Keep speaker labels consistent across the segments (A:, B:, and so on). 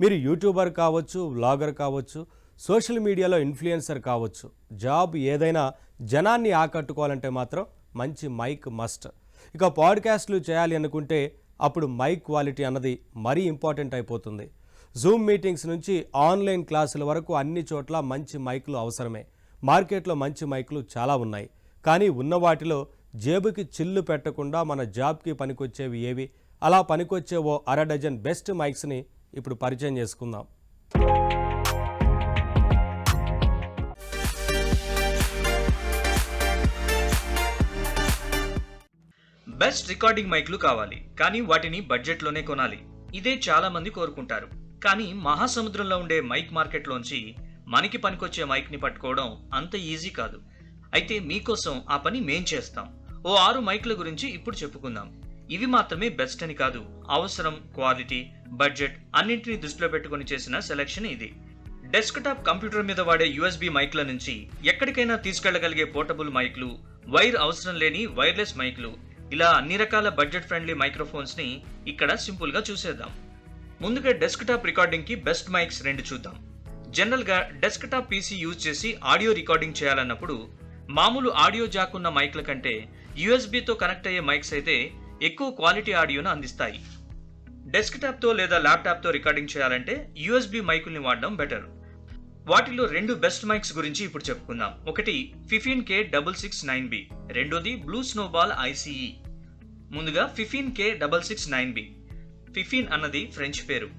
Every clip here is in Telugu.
A: మీరు యూట్యూబర్ కావచ్చు, వ్లాగర్ కావచ్చు, సోషల్ మీడియాలో ఇన్ఫ్లుయెన్సర్ కావచ్చు, జాబ్ ఏదైనా జనాన్ని ఆకట్టుకోవాలంటే మాత్రం మంచి మైక్ మస్ట్. ఇక పాడ్కాస్ట్లు చేయాలి అనుకుంటే అప్పుడు మైక్ క్వాలిటీ అన్నది మరీ ఇంపార్టెంట్ అయిపోతుంది. జూమ్ మీటింగ్స్ నుంచి ఆన్లైన్ క్లాసుల వరకు అన్ని చోట్ల మంచి మైకులు అవసరమే. మార్కెట్లో మంచి మైకులు చాలా ఉన్నాయి. కానీ ఉన్న వాటిలో జేబుకి చిల్లు పెట్టకుండా మన జాబ్కి పనికొచ్చేవి ఏవి? అలా పనికొచ్చే ఓ అర డజన్ బెస్ట్ మైక్స్ని ఇప్పుడు పరిచయం చేసుకుందాం.
B: బెస్ట్ రికార్డింగ్ మైక్లు కావాలి, కానీ వాటిని బడ్జెట్లోనే కొనాలి. ఇదే చాలా మంది కోరుకుంటారు. కానీ మహాసముద్రంలో ఉండే మైక్ మార్కెట్లోంచి మనకి పనికొచ్చే మైక్ని పట్టుకోవడం అంత ఈజీ కాదు. అయితే మీకోసం ఆ పని మేం చేస్తాం. ఓ 6 మైక్ల గురించి ఇప్పుడు చెప్పుకుందాం. ఇవి మాత్రమే బెస్ట్ అని కాదు, అవసరం, క్వాలిటీ, బడ్జెట్ అన్నింటినీ దృష్టిలో పెట్టుకుని చేసిన సెలెక్షన్ ఇది. డెస్క్టాప్ కంప్యూటర్ మీద వాడే USB మైక్ల నుంచి ఎక్కడికైనా తీసుకెళ్లగలిగే పోర్టబుల్ మైక్లు, వైర్ అవసరం లేని వైర్లెస్ మైక్లు, ఇలా అన్ని రకాల బడ్జెట్ ఫ్రెండ్లీ మైక్రోఫోన్స్ ని ఇక్కడ సింపుల్ గా చూసేద్దాం. ముందుగా డెస్క్టాప్ రికార్డింగ్ కి బెస్ట్ మైక్స్ 2 చూద్దాం. జనరల్ గా డెస్క్టాప్ PC యూజ్ చేసి ఆడియో రికార్డింగ్ చేయాలన్నప్పుడు మామూలు ఆడియో జాక్ ఉన్న మైక్ల కంటే USB తో కనెక్ట్ అయ్యే మైక్స్ అయితే ఎక్కువ క్వాలిటీ ఆడియోను అందిస్తాయి. డెస్క్టాప్ తో లేదా ల్యాప్టాప్ తో రికార్డింగ్ చేయాలంటే USB మైకుల్ని వాడడం బెటర్. వాటిలో 2 బెస్ట్ మైక్స్ గురించి ఇప్పుడు చెప్పుకుందాం. ఒకటి FifinK669B, రెండోది బ్లూ స్నోబాల్ ICE. ముందుగా FifinK669B. ఫిఫిన్ అన్నది ఫ్రెంచ్ పేరు.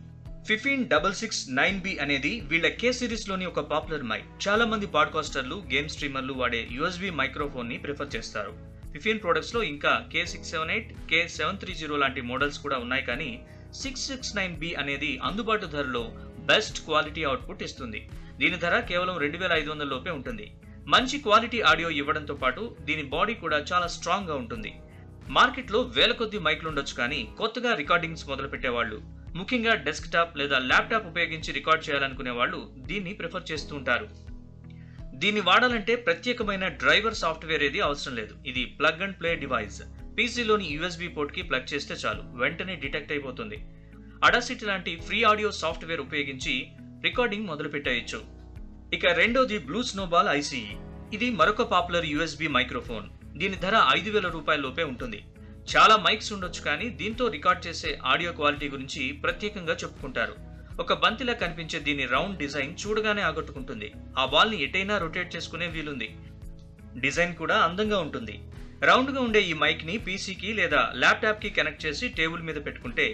B: Fifin669B అనేది వీళ్ళ K సిరీస్ లోని ఒక పాపులర్ మైక్. చాలా మంది పాడ్కాస్టర్లు, గేమ్ స్ట్రీమర్లు వాడే USB మైక్రోఫోన్ ని ప్రిఫర్ చేస్తారు. ఫిఫిన్ ప్రొడక్ట్స్ లో ఇంకా K678, K730 లాంటి మోడల్స్ కూడా ఉన్నాయి. కానీ 669B అనేది అందుబాటు ధరలో బెస్ట్ క్వాలిటీ అవుట్పుట్ ఇస్తుంది. దీని ధర కేవలం 2500 లోపే ఉంటుంది. మంచి క్వాలిటీ ఆడియో ఇవ్వడంతో పాటు దీని బాడీ కూడా చాలా స్ట్రాంగ్ గా ఉంటుంది. మార్కెట్లో వేల కొద్ది మైక్లు ఉండొచ్చు, కానీ కొత్తగా రికార్డింగ్స్ మొదలు పెట్టేవాళ్ళు, ముఖ్యంగా డెస్క్టాప్ లేదా ల్యాప్టాప్ ఉపయోగించి రికార్డ్ చేయాలనుకునే వాళ్ళు దీన్ని ప్రిఫర్ చేస్తూ ఉంటారు. దీన్ని వాడాలంటే ప్రత్యేకమైన డ్రైవర్ సాఫ్ట్వేర్ ఏది అవసరం లేదు. ఇది ప్లగ్ అండ్ ప్లే డివైస్. పీసీలోని USB పోర్ట్ కి ప్లగ్ చేస్తే చాలు, వెంటనే డిటెక్ట్ అయిపోతుంది. అడాసిటీ లాంటి ఫ్రీ ఆడియో సాఫ్ట్వేర్ ఉపయోగించి రికార్డింగ్ మొదలు పెట్టేయచ్చు. ఇక రెండోది బ్లూ స్నోబాల్ ICE. ఇది మరొక పాపులర్ USB మైక్రోఫోన్. దీని ధర 5000 రూపాయల లోపే ఉంటుంది. చాలా మైక్స్ ఉండొచ్చు, కానీ దీంతో రికార్డ్ చేసే ఆడియో క్వాలిటీ గురించి ప్రత్యేకంగా చెప్పుకుంటారు. ఒక బంతిలా కనిపించే దీని రౌండ్ డిజైన్ చూడగానే ఆకట్టుకుంటుంది. ఆ బాల్ ని ఎటైనా రొటేట్ చేసుకునే వీలుంది. డిజైన్ కూడా అందంగా ఉంటుంది. రౌండ్ గా ఉండే ఈ మైక్ ని పీసీకి లేదా ల్యాప్టాప్ కి కనెక్ట్ చేసి టేబుల్ మీద పెట్టుకుంటే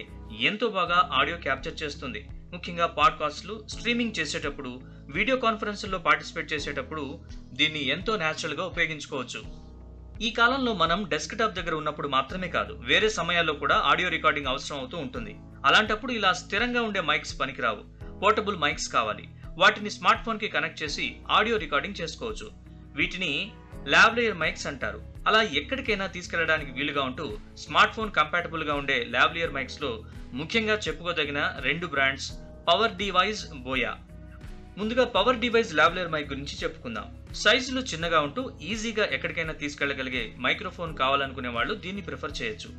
B: ఎంతో బాగా ఆడియో క్యాప్చర్ చేస్తుంది. ముఖ్యంగా పాడ్కాస్ట్లు, స్ట్రీమింగ్ చేసేటప్పుడు, వీడియో కాన్ఫరెన్స్లో పార్టిసిపేట్ చేసేటప్పుడు దీన్ని ఎంతో న్యాచురల్ గా ఉపయోగించుకోవచ్చు. ఈ కాలంలో మనం డెస్క్టాప్ దగ్గర ఉన్నప్పుడు మాత్రమే కాదు, వేరే సమయాల్లో కూడా ఆడియో రికార్డింగ్ అవసరం అవుతూ ఉంటుంది. అలాంటప్పుడు ఇలా స్థిరంగా ఉండే మైక్స్ పనికిరావు, పోర్టబుల్ మైక్స్ కావాలి. వాటిని స్మార్ట్ ఫోన్ కి కనెక్ట్ చేసి ఆడియో రికార్డింగ్ చేసుకోవచ్చు. వీటిని లావ్లియర్ మైక్స్ అంటారు. అలా ఎక్కడికైనా తీసుకెళ్లడానికి వీలుగా ఉంటూ స్మార్ట్ ఫోన్ కంపాటబుల్ గా ఉండే లావ్లియర్ మైక్స్ లో ముఖ్యంగా చెప్పుకోదగిన 2 బ్రాండ్స్ పవర్ డివైస్, బోయా. ముందుగా పవర్ డివైస్ లావ్లియర్ మైక్ గురించి చెప్పుకుందాం. సైజులో చిన్నగా ఉంటూ ఈజీగా ఎక్కడికైనా తీసుకెళ్లగలిగే మైక్రోఫోన్ కావాలనుకునే వాళ్ళు దీన్ని ప్రిఫర్ చేయొచ్చు.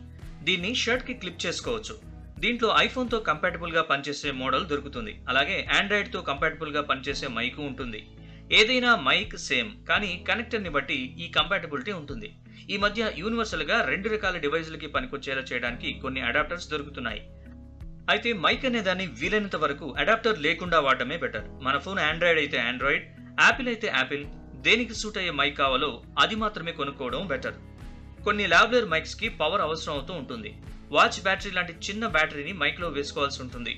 B: దీన్ని షర్ట్ కి క్లిప్ చేసుకోవచ్చు. దీంట్లో ఐఫోన్ తో కంపాటబుల్ గా పనిచేసే మోడల్ దొరుకుతుంది. అలాగే ఆండ్రాయిడ్ తో కంపాటబుల్ గా పనిచేసే మైక్ ఉంటుంది. ఏదైనా మైక్ సేమ్, కానీ కనెక్టర్ ని బట్టి ఈ కంపాటబిలిటీ ఉంటుంది. ఈ మధ్య యూనివర్సల్ గా 2 రకాల డివైజులకి పనికొచ్చేలా చేయడానికి కొన్ని అడాప్టర్స్ దొరుకుతున్నాయి. అయితే మైక్ అనే దాన్ని వీలైనంత వరకు అడాప్టర్ లేకుండా వాడటమే బెటర్. మన ఫోన్ ఆండ్రాయిడ్ అయితే ఆండ్రాయిడ్, యాపిల్ అయితే యాపిల్, దేనికి సూట్ అయ్యే మైక్ కావాలో అది మాత్రమే కొనుక్కోవడం బెటర్. కొన్ని లావ్లియర్ మైక్స్ కి పవర్ అవసరం అవుతూ ఉంటుంది. వాచ్ బ్యాటరీ లాంటి చిన్న బ్యాటరీని మైక్ లో వేసుకోవాల్సి ఉంటుంది.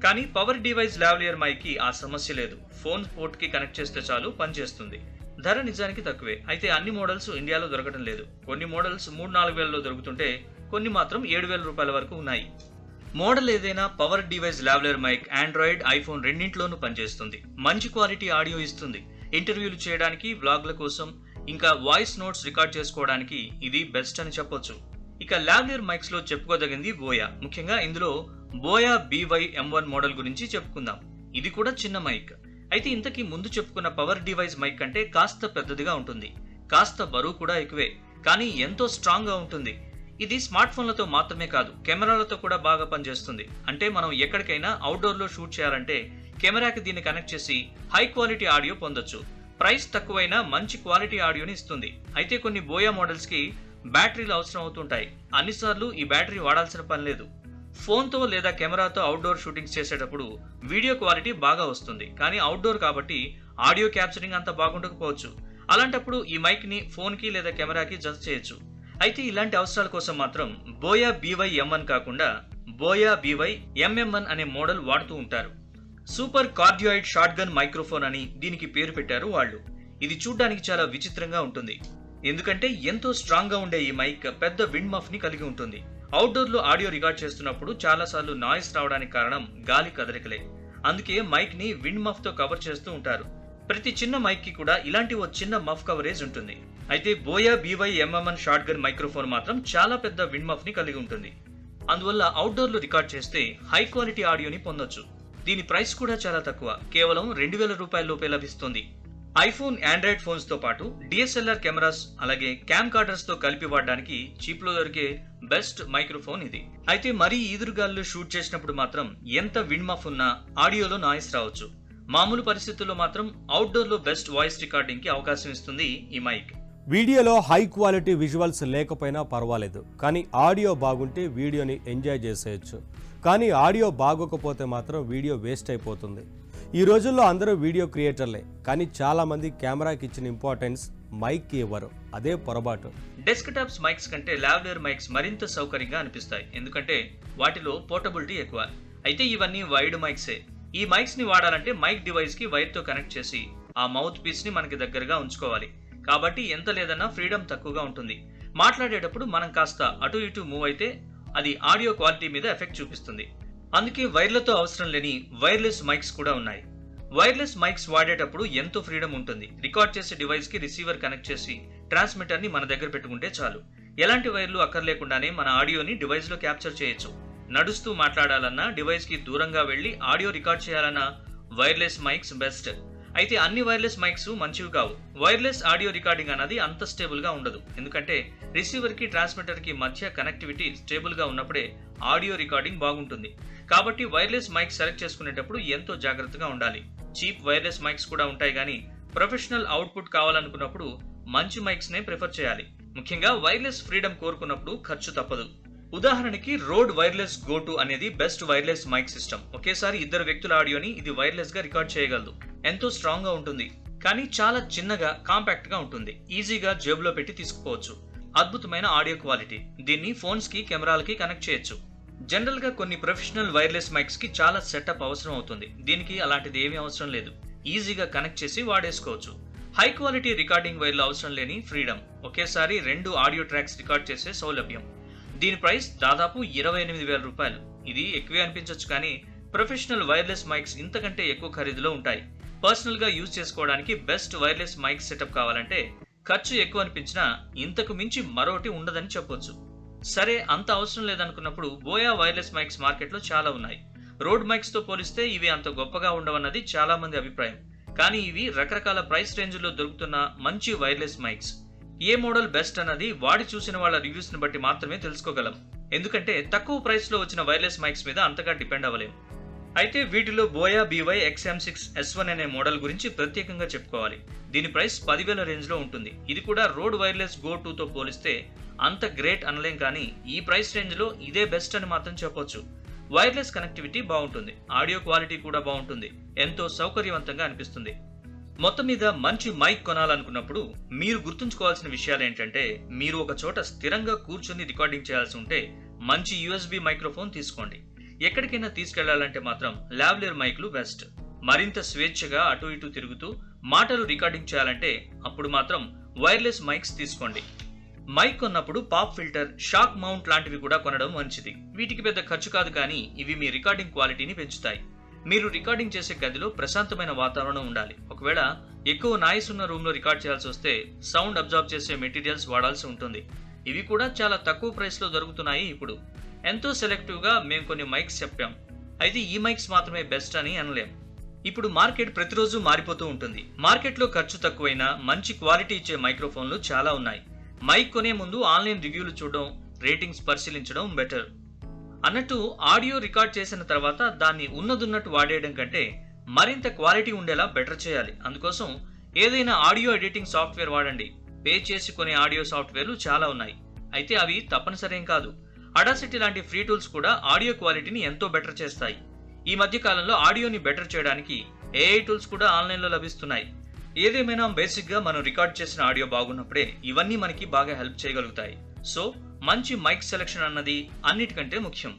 B: కానీ పవర్ డివైస్ లావ్లియర్ మైక్ కి ఆ సమస్య లేదు. ఫోన్ పోర్ట్ కి కనెక్ట్ చేస్తే చాలు, పనిచేస్తుంది. ధర నిజానికి తక్కువే, అయితే అన్ని మోడల్స్ ఇండియాలో దొరకడం లేదు. కొన్ని మోడల్స్ 3-4 వేలలో దొరుకుతుంటే కొన్ని మాత్రం 7000 రూపాయల వరకు ఉన్నాయి. మోడల్ ఏదైనా power device lavalier mic Android, iPhone రెండింటిలోనూ పనిచేస్తుంది. మంచి క్వాలిటీ ఆడియో ఇస్తుంది. ఇంటర్వ్యూలు చేయడానికి, వ్లాగ్ల కోసం, ఇంకా వాయిస్ నోట్స్ రికార్డ్ చేసుకోవడానికి ఇది బెస్ట్ అని చెప్పొచ్చు. ఇక లావ్లియర్ మైక్స్ లో చెప్పుకోదగింది బోయా. ముఖ్యంగా ఇందులో బోయా BY-M1 మోడల్ గురించి చెప్పుకుందాం. ఇది కూడా చిన్న మైక్. అయితే ఇంతకీ ముందు చెప్పుకున్న పవర్ డివైస్ మైక్ కంటే కాస్త పెద్దదిగా ఉంటుంది. కాస్త బరువు కూడా ఎక్కువే, కానీ ఎంతో స్ట్రాంగ్ గా ఉంటుంది. ఇది స్మార్ట్ ఫోన్లతో మాత్రమే కాదు, కెమెరాలతో కూడా బాగా పనిచేస్తుంది. అంటే మనం ఎక్కడికైనా అవుట్డోర్లో షూట్ చేయాలంటే కెమెరాకి దీన్ని కనెక్ట్ చేసి హై క్వాలిటీ ఆడియో పొందొచ్చు. ప్రైస్ తక్కువైనా మంచి క్వాలిటీ ఆడియోని ఇస్తుంది. అయితే కొన్ని బోయా మోడల్స్కి బ్యాటరీలు అవసరం అవుతుంటాయి. అన్నిసార్లు ఈ బ్యాటరీ వాడాల్సిన పని లేదు. ఫోన్తో లేదా కెమెరాతో అవుట్డోర్ షూటింగ్స్ చేసేటప్పుడు వీడియో క్వాలిటీ బాగా వస్తుంది, కానీ అవుట్డోర్ కాబట్టి ఆడియో క్యాప్చరింగ్ అంత బాగుండకపోవచ్చు. అలాంటప్పుడు ఈ మైక్ని ఫోన్కి లేదా కెమెరాకి జత చేయొచ్చు. అయితే ఇలాంటి అవసరాల కోసం మాత్రం బోయా BY-M1 కాకుండా బోయా BY-MM1 అనే మోడల్ వాడుతూ ఉంటారు. సూపర్ కార్డియాయిడ్ షార్ట్ గన్ మైక్రోఫోన్ అని దీనికి పేరు పెట్టారు వాళ్ళు. ఇది చూడ్డానికి చాలా విచిత్రంగా ఉంటుంది, ఎందుకంటే ఎంతో స్ట్రాంగ్ గా ఉండే ఈ మైక్ పెద్ద విండ్ మఫ్ ని కలిగి ఉంటుంది. అవుట్డోర్ లో ఆడియో రికార్డ్ చేస్తున్నప్పుడు చాలాసార్లు నాయిస్ రావడానికి కారణం గాలి కదలికలే. అందుకే మైక్ ని విండ్ మఫ్ తో కవర్ చేస్తూ ఉంటారు. ప్రతి చిన్న మైక్ కి కూడా ఇలాంటి ఓ చిన్న మఫ్ కవరేజ్ ఉంటుంది. అయితే buoy BY-MM1 short gun microphone మాత్రం చాలా పెద్ద విండ్ మఫ్ ని కలిగి ఉంటుంది. అందువల్ల అవుట్డోర్ లో రికార్డ్ చేస్తే హై క్వాలిటీ ఆడియోని పొందొచ్చు. దీని ప్రైస్ కూడా చాలా తక్కువ, కేవలం 2000 రూపాయల లోపే లభిస్తుంది. ఐఫోన్, ఆండ్రాయిడ్ ఫోన్స్ తో పాటు DSLR కెమెరాస్ అలాగే క్యామ్ కార్డర్స్ తో కలిపి వాడడానికి చీప్ లో దొరికే బెస్ట్ మైక్రోఫోన్ ఇది. అయితే మరీ ఈదురుగాల్లో షూట్ చేసినప్పుడు మాత్రం ఎంత విండ్ మఫ్ ఉన్నా ఆడియోలో నాయిస్ రావచ్చు. మామూలు పరిస్థితుల్లో మాత్రం అవుట్డోర్ లో బెస్ట్ వాయిస్ రికార్డింగ్ కి అవకాశం ఇస్తుంది ఈ మైక్.
A: వీడియోలో హై క్వాలిటీ విజువల్స్ లేకపోయినా పర్వాలేదు, కానీ ఆడియో బాగుంటే వీడియోని ఎంజాయ్ చేసేయచ్చు. కానీ ఆడియో బాగోకపోతే మాత్రం వీడియో వేస్ట్ అయిపోతుంది. ఈ రోజుల్లో అందరూ వీడియో క్రియేటర్లే, కానీ చాలామంది కెమెరాకి ఇచ్చిన ఇంపార్టెన్స్ మైక్కి ఇవ్వరు. అదే పొరపాటు.
B: డెస్క్టాప్స్ మైక్స్ కంటే లావ్లియర్ మైక్స్ మరింత సౌకర్యంగా అనిపిస్తాయి, ఎందుకంటే వాటిలో పోర్టబిలిటీ ఎక్కువ. అయితే ఇవన్నీ వైడ్ మైక్సే. ఈ మైక్స్ ని వాడాలంటే మైక్ డివైస్ కి వైర్ తో కనెక్ట్ చేసి ఆ మౌత్ పీస్ ని మనకి దగ్గరగా ఉంచుకోవాలి. కాబట్టి ఎంత లేదన్నా ఫ్రీడమ్ తక్కువగా ఉంటుంది. మాట్లాడేటప్పుడు మనం కాస్త అటు ఇటు మూవ్ అయితే అది ఆడియో క్వాలిటీ మీద ఎఫెక్ట్ చూపిస్తుంది. అందుకే వైర్లతో అవసరం లేని వైర్లెస్ మైక్స్ కూడా ఉన్నాయి. వైర్లెస్ మైక్స్ వాడేటప్పుడు ఎంతో ఫ్రీడమ్ ఉంటుంది. రికార్డ్ చేసే డివైస్ కి రిసీవర్ కనెక్ట్ చేసి ట్రాన్స్మిటర్ ని మన దగ్గర పెట్టుకుంటే చాలు. ఎలాంటి వైర్లు అక్కర్లేకుండానే మన ఆడియోని డివైస్ లో క్యాప్చర్ చేయొచ్చు. నడుస్తూ మాట్లాడాలన్నా, డివైస్ కి దూరంగా వెళ్లి ఆడియో రికార్డ్ చేయాలన్నా వైర్లెస్ మైక్స్ బెస్ట్. అయితే అన్ని వైర్లెస్ మైక్స్ మంచివి కావు. వైర్లెస్ ఆడియో రికార్డింగ్ అన్నది అంత స్టేబుల్ గా ఉండదు, ఎందుకంటే రిసీవర్ కి ట్రాన్స్మిటర్ కి మధ్య కనెక్టివిటీ స్టేబుల్ గా ఉన్నప్పుడే ఆడియో రికార్డింగ్ బాగుంటుంది. కాబట్టి వైర్లెస్ మైక్ సెలెక్ట్ చేసుకునేటప్పుడు ఎంతో జాగ్రత్తగా ఉండాలి. చీప్ వైర్లెస్ మైక్స్ కూడా ఉంటాయి, కానీ ప్రొఫెషనల్ అవుట్పుట్ కావాలనుకున్నప్పుడు మంచి మైక్స్ నే ప్రిఫర్ చేయాలి. ముఖ్యంగా వైర్లెస్ ఫ్రీడమ్ కోరుకున్నప్పుడు ఖర్చు తప్పదు. ఉదాహరణకి రోడ్ వైర్లెస్ గో టు అనేది బెస్ట్ వైర్లెస్ మైక్ సిస్టమ్. ఒకేసారి 2 వ్యక్తుల ఆడియోని ఇది వైర్లెస్ గా రికార్డ్ చేయగలదు. ఎంతో స్ట్రాంగ్ గా ఉంటుంది, కానీ చాలా చిన్నగా కాంపాక్ట్ గా ఉంటుంది. ఈజీగా జేబులో పెట్టి తీసుకుపోవచ్చు. అద్భుతమైన ఆడియో క్వాలిటీ. దీన్ని ఫోన్స్ కి, కెమెరాలకి కనెక్ట్ చేయొచ్చు. జనరల్ గా కొన్ని ప్రొఫెషనల్ వైర్లెస్ మైక్స్ కి చాలా సెటప్ అవసరం అవుతుంది. దీనికి అలాంటిది ఏమీ అవసరం లేదు. ఈజీగా కనెక్ట్ చేసి వాడేసుకోవచ్చు. హై క్వాలిటీ రికార్డింగ్ వైర్లు అవసరం లేని ఫ్రీడమ్. ఒకేసారి 2 ఆడియో ట్రాక్స్ రికార్డ్ చేసే సౌలభ్యం. దీని ప్రైస్ దాదాపు 28,000 రూపాయలు. ఇది ఎక్కువే అనిపించవచ్చు, కానీ ప్రొఫెషనల్ వైర్లెస్ మైక్స్ ఇంతకంటే ఎక్కువ ఖరీదులో ఉంటాయి. పర్సనల్ గా యూజ్ చేసుకోవడానికి బెస్ట్ వైర్లెస్ మైక్ సెటప్ కావాలంటే ఖర్చు ఎక్కువ అనిపించినా ఇంతకు మించి మరోటి ఉండదని చెప్పొచ్చు. సరే, అంత అవసరం లేదనుకున్నప్పుడు బోయా వైర్లెస్ మైక్స్ మార్కెట్లో చాలా ఉన్నాయి. రోడ్ మైక్స్ తో పోలిస్తే ఇవి అంత గొప్పగా ఉండవన్నది చాలా మంది అభిప్రాయం. కానీ ఇవి రకరకాల ప్రైస్ రేంజ్లో దొరుకుతున్న మంచి వైర్లెస్ మైక్స్. ఏ మోడల్ బెస్ట్ అన్నది వాడి చూసిన వాళ్ళ రివ్యూస్ ని బట్టి మాత్రమే తెలుసుకోగలం. ఎందుకంటే తక్కువ ప్రైస్ లో వచ్చిన వైర్లెస్ మైక్స్ మీద అంతగా డిపెండ్ అవ్వలేం. అయితే వీటిలో బోయా BY-XM6S1 అనే మోడల్ గురించి ప్రత్యేకంగా చెప్పుకోవాలి. దీని ప్రైస్ 10,000 రేంజ్ లో ఉంటుంది. ఇది కూడా రోడ్ వైర్లెస్ గో 2 తో పోలిస్తే అంత గ్రేట్ అనలేం, కానీ ఈ ప్రైస్ రేంజ్ లో ఇదే బెస్ట్ అని మాత్రం చెప్పొచ్చు. వైర్లెస్ కనెక్టివిటీ బాగుంటుంది, ఆడియో క్వాలిటీ కూడా బాగుంటుంది, ఎంతో సౌకర్యవంతంగా అనిపిస్తుంది. మొత్తం మీద మంచి మైక్ కొనాలనుకున్నప్పుడు మీరు గుర్తుంచుకోవాల్సిన విషయాలు ఏంటంటే, మీరు ఒక చోట స్థిరంగా కూర్చొని రికార్డింగ్ చేయాల్సి ఉంటే మంచి USB మైక్రోఫోన్ తీసుకోండి. ఎక్కడికైనా తీసుకెళ్లాలంటే మాత్రం లావ్లియర్ మైక్లు బెస్ట్. మరింత స్వేచ్ఛగా అటు ఇటు తిరుగుతూ మాటలు రికార్డింగ్ చేయాలంటే అప్పుడు మాత్రం వైర్లెస్ మైక్స్ తీసుకోండి. మైక్ కొన్నప్పుడు పాప్ ఫిల్టర్, షాక్ మౌంట్ లాంటివి కూడా కొనడం మంచిది. వీటికి పెద్ద ఖర్చు కాదు, కానీ ఇవి మీ రికార్డింగ్ క్వాలిటీని పెంచుతాయి. మీరు రికార్డింగ్ చేసే గదిలో ప్రశాంతమైన వాతావరణం ఉండాలి. ఒకవేళ ఎక్కువ నాయిస్ ఉన్న రూమ్ లో రికార్డ్ చేయాల్సి వస్తే సౌండ్ అబ్జార్బ్ చేసే మెటీరియల్స్ వాడాల్సి ఉంటుంది. ఇవి కూడా చాలా తక్కువ ప్రైస్ లో దొరుకుతున్నాయి ఇప్పుడు. ఎంతో సెలెక్టివ్ గా మేము కొన్ని మైక్స్ చెప్పాం. అయితే ఈ మైక్స్ మాత్రమే బెస్ట్ అని అనలేం. ఇప్పుడు మార్కెట్ ప్రతిరోజు మారిపోతూ ఉంటుంది. మార్కెట్లో ఖర్చు తక్కువైనా మంచి క్వాలిటీ ఇచ్చే మైక్రోఫోన్లు చాలా ఉన్నాయి. మైక్ కొనే ముందు ఆన్లైన్ రివ్యూలు చూడడం, రేటింగ్స్ పరిశీలించడం బెటర్. అన్నట్టు ఆడియో రికార్డ్ చేసిన తర్వాత దాన్ని ఉన్నదున్నట్టు వాడేయడం కంటే మరింత క్వాలిటీ ఉండేలా బెటర్ చేయాలి. అందుకోసం ఏదైనా ఆడియో ఎడిటింగ్ సాఫ్ట్వేర్ వాడండి. పే చేసి కొనే ఆడియో సాఫ్ట్వేర్లు చాలా ఉన్నాయి, అయితే అవి తప్పనిసరేం కాదు. అడాసిటీ లాంటి ఫ్రీ టూల్స్ కూడా ఆడియో క్వాలిటీని ఎంతో బెటర్ చేస్తాయి. ఈ మధ్య కాలంలో ఆడియోని బెటర్ చేయడానికి ఏఐ టూల్స్ కూడా ఆన్లైన్లో లభిస్తున్నాయి. ఏదేమైనా బేసిక్గా మనం రికార్డ్ చేసిన ఆడియో బాగున్నప్పుడే ఇవన్నీ మనకి బాగా హెల్ప్ చేయగలుగుతాయి. సో మంచి మైక్ సెలెక్షన్ అన్నది అన్నిటికంటే ముఖ్యం.